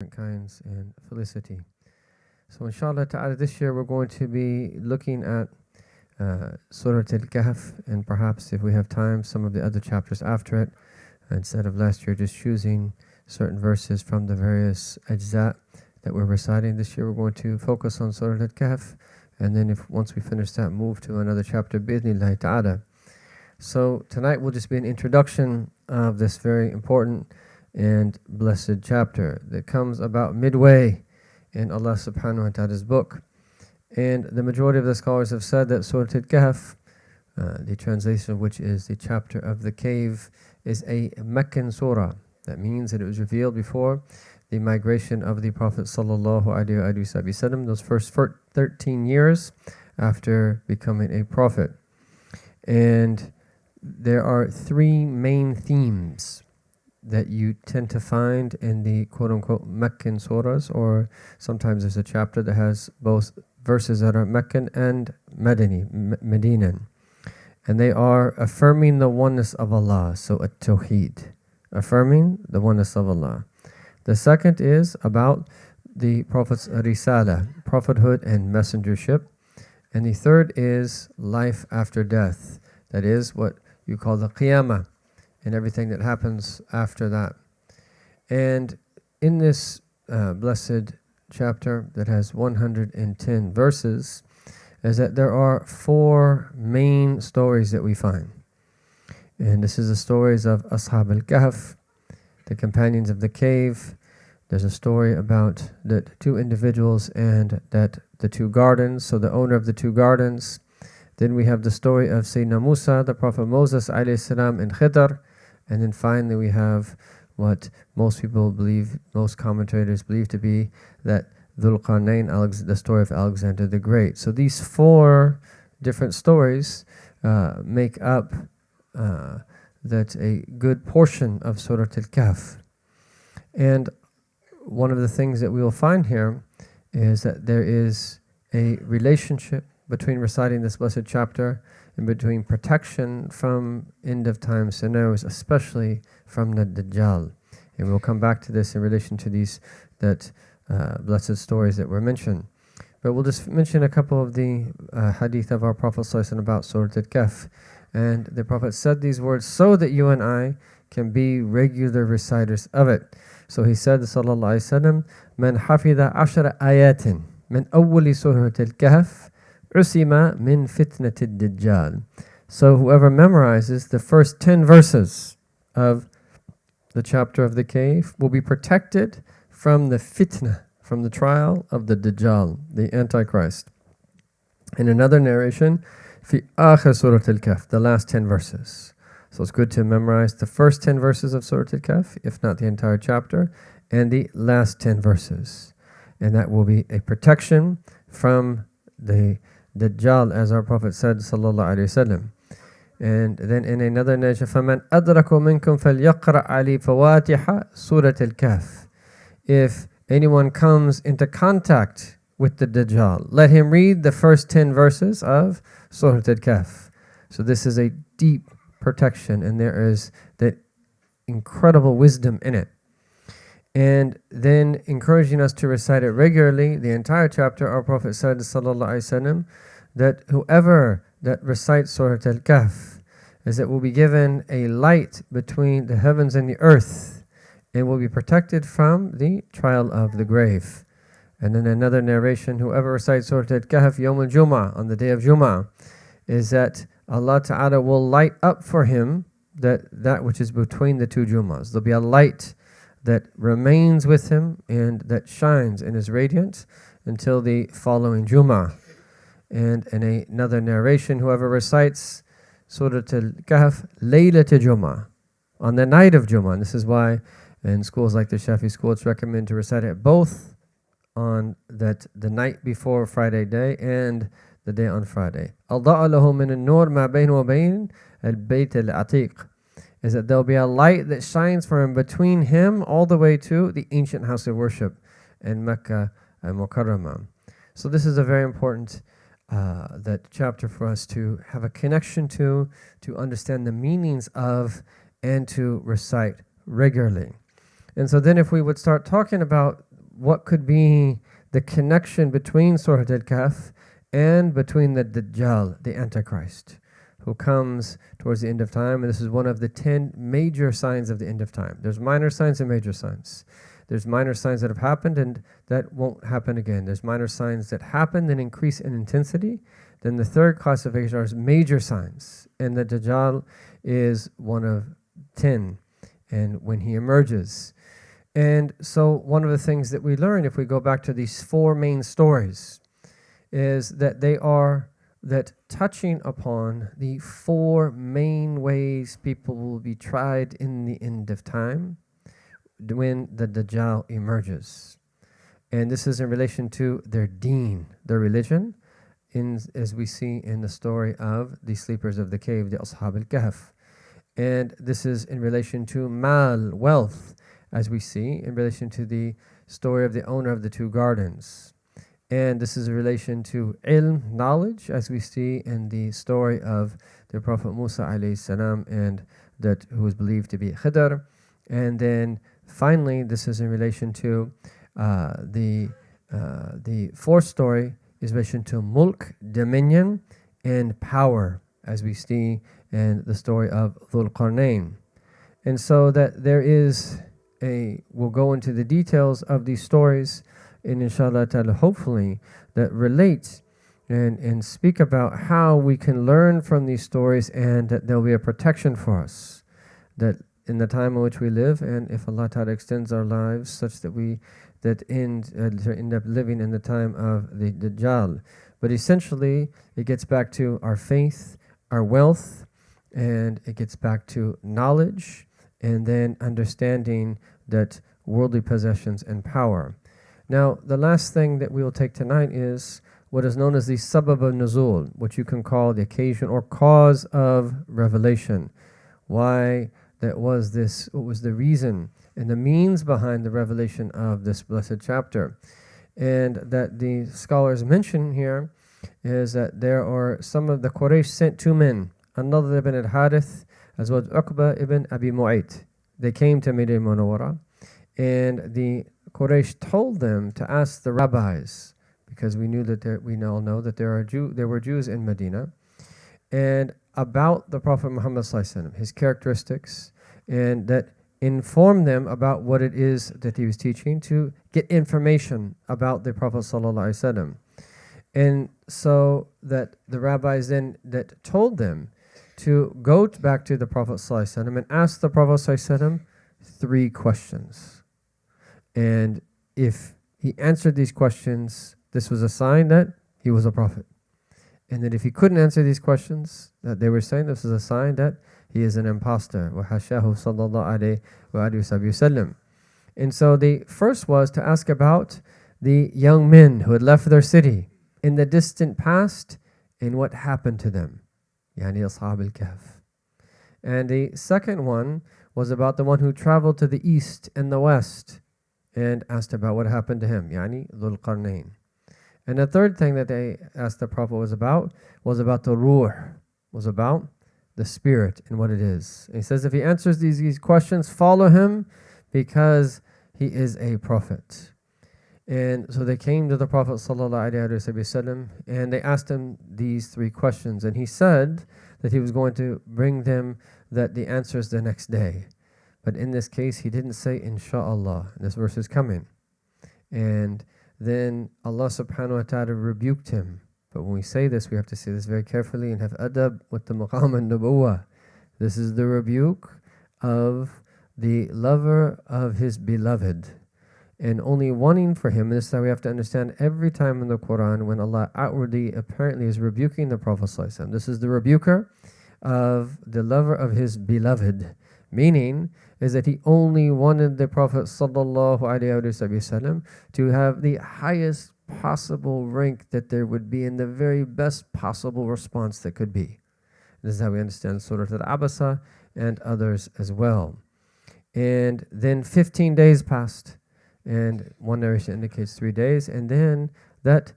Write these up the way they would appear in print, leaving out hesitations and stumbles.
different kinds and felicity. So inshallah ta'ala this year we're going to be looking at Surah Al-Kahf, and perhaps if we have time some of the other chapters after it, instead of last year just choosing certain verses from the various ajza that we're reciting. This year we're going to focus on Surah Al-Kahf, and then once we finish that, move to another chapter bi'idhnillahi ta'ala. So tonight will just be an introduction of this very important and blessed chapter that comes about midway in Allah subhanahu wa ta'ala's book. And the majority of the scholars have said that Surah Al-Kahf, the translation of which is the chapter of the cave, is a Meccan surah. That means that it was revealed before the migration of the Prophet sallallahu alaihi wasallam, those first 13 years after becoming a prophet. And there are three main themes that you tend to find in the quote-unquote Meccan surahs, or sometimes there's a chapter that has both verses that are Meccan and Medinan. And they are affirming the oneness of Allah, so at-Tawheed, affirming the oneness of Allah. The second is about the Prophet's Risala, prophethood and messengership. And the third is life after death. That is what you call the Qiyamah, and everything that happens after that. And in this blessed chapter that has 110 verses, is that there are four main stories that we find. And this is the stories of Ashab Al-Kahf, the companions of the cave. There's a story about the two individuals and that the two gardens, so the owner of the two gardens. Then we have the story of Sayyidina Musa, the Prophet Moses alayhi salam, and Khidr. And then finally we have what most people believe, most commentators believe to be that Dhul Qarnayn, the story of Alexander the Great. So these four different stories make up that a good portion of Surah Al-Kahf. And one of the things that we will find here is that there is a relationship between reciting this blessed chapter and between protection from end of time scenarios, especially from the Dajjal. And we'll come back to this in relation to these blessed stories that were mentioned. But we'll just mention a couple of the hadith of our Prophet ﷺ about Surah Al-Kahf. And the Prophet said these words so that you and I can be regular reciters of it. So he said, sallallahu alayhi wa sallam, Man hafidha 10 ayatin min awwali Surah Al-Kahf usima min fitnati Dajjal. So whoever memorizes the first 10 verses of the chapter of the cave will be protected from the fitna, from the trial of the Dajjal, the Antichrist. In another narration, fi akhir Surah Al-Kahf, the last 10 verses. So it's good to memorize the first 10 verses of Surah Al-Kahf, if not the entire chapter, and the last 10 verses. And that will be a protection from the Dajjal, as our Prophet said, sallallahu alayhi wasallam. And then in another narration, فَمَنْ أَدْرَكُ مِنْكُمْ فَلْيَقْرَأْ عَلِي فَوَاتِحَ سُورَةِ الْكَهْفِ. If anyone comes into contact with the Dajjal, let him read the first 10 verses of Surah Al-Kahf. So this is a deep protection, and there is that incredible wisdom in it. And then encouraging us to recite it regularly, the entire chapter, our Prophet said, sallallahu alaihi wasallam, that whoever that recites Surah Al-Kahf is that will be given a light between the heavens and the earth, and will be protected from the trial of the grave. And then another narration, whoever recites Surah Al-Kahf Yawm al-Jum'ah, on the day of Jum'ah, is that Allah Ta'ala will light up for him that which is between the two Jum'ahs. There'll be a light that remains with him and that shines and is radiant until the following Jum'ah. And in another narration, whoever recites Surah Al-Kahf Laylat al-Jum'ah, on the night of Jum'ah, and this is why in schools like the Shafi school it's recommended to recite it both on the night before Friday day and the day on Friday. أَضَاءَ لَهُ مِنَ النُّورِ مَا بَيْنَ وَبَيْنَ الْبَيْتِ الْعَتِيقِ, is that there'll be a light that shines for him between him all the way to the ancient house of worship in Mecca al-Mukarramah. So this is a very important that chapter for us to have a connection to understand the meanings of, and to recite regularly. And so then if we would start talking about what could be the connection between Surah Al-Kahf and between the Dajjal, the Antichrist, who comes towards the end of time. And this is one of the 10 major signs of the end of time. There's minor signs and major signs. There's minor signs that have happened and that won't happen again. There's minor signs that happen and increase in intensity. Then the third classification is major signs. And the Dajjal is one of 10. And when he emerges. And so one of the things that we learn, if we go back to these 4 main stories, is that they are that touching upon the 4 main ways people will be tried in the end of time when the Dajjal emerges. And this is in relation to their deen, their religion, as we see in the story of the sleepers of the cave, the Ashab Al-Kahf. And this is in relation to mal, wealth, as we see in relation to the story of the owner of the 2 gardens. And this is in relation to ilm, knowledge, as we see in the story of the Prophet Musa alayhi salam, and that who was believed to be Khidr. And then finally, this is in relation to the 4th story is in relation to mulk, dominion, and power, as we see in the story of Dhul Qarnayn. And so that there is we'll go into the details of these stories, and inshallah ta'ala, hopefully, that relate and speak about how we can learn from these stories, and that there'll be a protection for us, that in the time in which we live, and if Allah ta'ala extends our lives such that we end up living in the time of the Dajjal. But essentially, it gets back to our faith, our wealth, and it gets back to knowledge, and then understanding that worldly possessions and power. Now, the last thing that we will take tonight is what is known as the sabab al-nuzul, which you can call the occasion or cause of revelation. Why that was this, what was the reason and the means behind the revelation of this blessed chapter. And that the scholars mention here is that there are some of the Quraysh sent 2 men, An-Nadr ibn al-Harith as well as Uqba ibn Abi Mu'ayt. They came to Medina Munawwara, and the Quraysh told them to ask the rabbis, because we knew that we all know that there were Jews in Medina, and about the Prophet Muhammad sallallahu alaihi wasallam, his characteristics, and that inform them about what it is that he was teaching, to get information about the Prophet sallallahu alaihi wasallam. And so that the rabbis then that told them to go back to the Prophet ﷺ and ask the Prophet ﷺ 3 questions. And if he answered these questions, this was a sign that he was a prophet. And that if he couldn't answer these questions, that they were saying this is a sign that he is an imposter. وَحَشَاهُ صَلَّى اللَّهُ عَلَيْهِ وَسَلَّمَ. And so the first was to ask about the young men who had left their city in the distant past and what happened to them. Yani Ashab Al-Kahf. And the second one was about the one who traveled to the east and the west and asked about what happened to him, Yani Dhul Qarnayn. And the third thing that they asked the Prophet was about the ruh, was about the spirit and what it is. And he says if he answers these questions, follow him because he is a prophet. And so they came to the Prophet ﷺ and they asked him these 3 questions. And he said that he was going to bring them the answers the next day. But in this case, he didn't say, Insha'Allah. This verse is coming. And then Allah subhanahu wa ta'ala rebuked him. But when we say this, we have to say this very carefully and have adab with the maqam al-nubuwah. This is the rebuke of the lover of his beloved, and only wanting for him. This is how we have to understand every time in the Quran when Allah outwardly apparently is rebuking the Prophet ﷺ. This is the rebuker of the lover of his beloved, meaning is that he only wanted the Prophet ﷺ to have the highest possible rank that there would be and the very best possible response that could be. This is how we understand Surah Al-Abasa and others as well. And then 15 days passed, and one narration indicates 3 days, and then that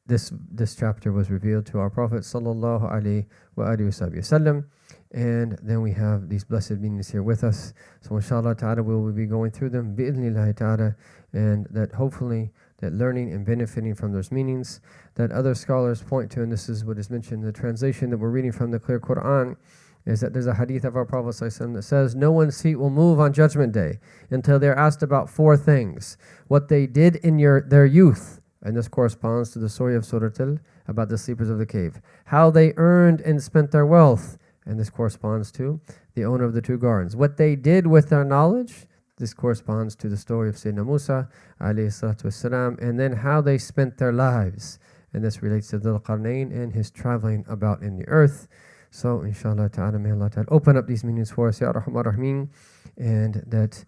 this chapter was revealed to our Prophet sallallahu alaihi wasallam, and then we have these blessed meanings here with us. So inshallah ta'ala we will be going through them bi'idhnillahi ta'ala, and that hopefully that learning and benefiting from those meanings that other scholars point to, and this is what is mentioned in the translation that we're reading from the clear Quran, is that there's a hadith of our Prophet ﷺ that says, no one's feet will move on Judgment Day until they're asked about four things. What they did in their youth, and this corresponds to the story of Surah about the sleepers of the cave. How they earned and spent their wealth, and this corresponds to the owner of the two gardens. What they did with their knowledge, this corresponds to the story of Sayyidina Musa alayhi salatu wassalam, and then how they spent their lives. And this relates to Dhul Qarnayn and his traveling about in the earth. So inshallah ta'ala, may Allah ta'ala open up these meanings for us, Ya Rahman Rahim, and that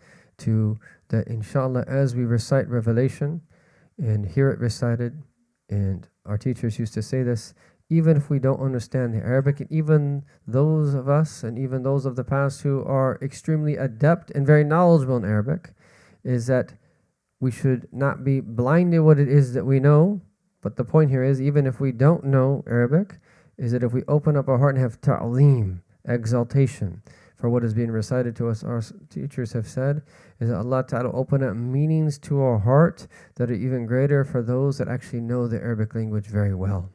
inshallah as we recite Revelation and hear it recited, and our teachers used to say this, even if we don't understand the Arabic, and even those of us and even those of the past who are extremely adept and very knowledgeable in Arabic, is that we should not be blind to what it is that we know. But the point here is, even if we don't know Arabic, is that if we open up our heart and have ta'aleem, exaltation for what is being recited to us, our teachers have said, is that Allah Ta'ala open up meanings to our heart that are even greater for those that actually know the Arabic language very well.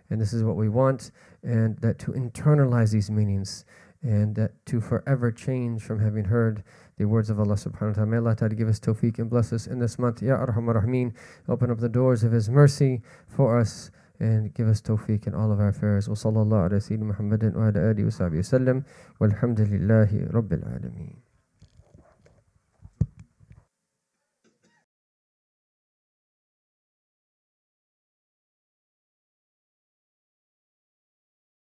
And this is what we want, and that to internalize these meanings, and that to forever change from having heard the words of Allah subhanahu wa ta'ala. May Allah ta'ala give us tawfiq and bless us in this month. Ya Arhamar Rahmeen, open up the doors of His mercy for us, and give us tawfiq in all of our affairs. Wa sallallahu ala sayyidina Muhammadin wa ala alihi wa sahbihi wa sallam. Walhamdulillahi rabbil alameen.